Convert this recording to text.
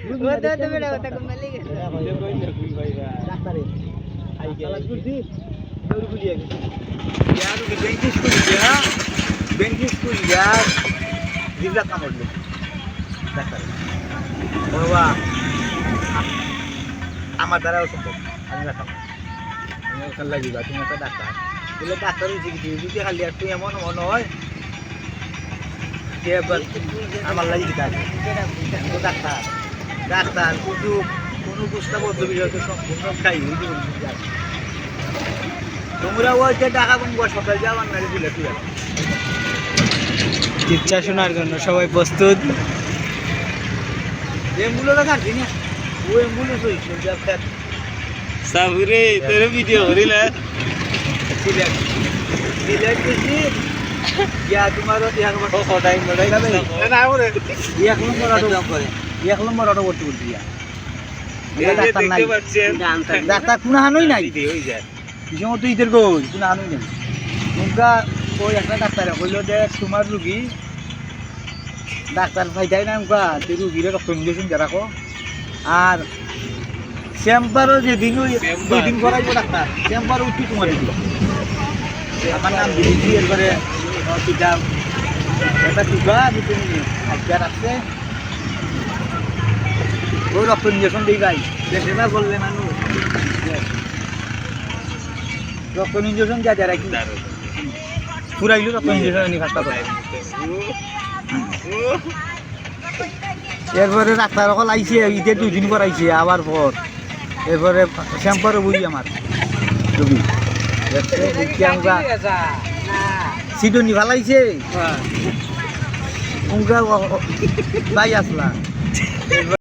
তো বেড়া কথা কম মালি গেছে ডাক্তারে আই গেল গুদি দৌড় গুলিয়া গেছে यार बेंच स्कूल यार जिल्ला कामडलो ডাক্তারে বাবা আমার দ্বারাও সম্ভব আমি রাখাম আমি ওখানে লাগিবা তুমি একটা ডাক্তার বলে ডাক্তার যদি খালি আর তুই এমন মনে হয় আমার লাগি দিতে ডাক্তার ডাক্তার কোনো বুঝতে বলতে বিষয়কে সম্পূর্ণ খাই তোমরা ওই যে টাকা কম সকাল যাওয়ার না দিলে তুই ইচ্ছা শোনার জন্য সবাই প্রস্তুত এমগুলো দেখাচ্ছি না ও এমগুলো চলছে সাবরে তোর ভিডিও করিলা সিলেক্ট করছি ইয়া তোমারও এক নম্বর অটো করতে বলছি ডাক্তার কোনো হানুই নাই সময় তুই ইদের গোল কোনো হানুই নাই নৌকা ওই একটা ডাক্তার বললো যে তোমার রুগী ডাক্তার ফাইটাই না নৌকা তুই রুগীরে রক্ত ইঞ্জেকশন দিয়ে রাখো আর চেম্বারও যেদিন দুই দিন করাইবো ডাক্তার চেম্বারও উঠি তোমার দিল আমার নাম দিদি এরপরে টিকা একটা টিকা তুমি আজকে রাখছে ওই রক্ত ইঞ্জেকশন দিই ভাই দেশে না বললে মানুষ রক্ত ইঞ্জেকশন যা যা রাখি পুরাইলো রক্ত ইঞ্জেকশন নি ফাস্টা করে এরপরে ডাক্তার সকল আইছে ঈদের 2 দিন পর আইছে আবার পর এরপরে শ্যাম্পারও বুঝি আমার রুগী আমরা সিডনি ভালাইছে ভাই আসলা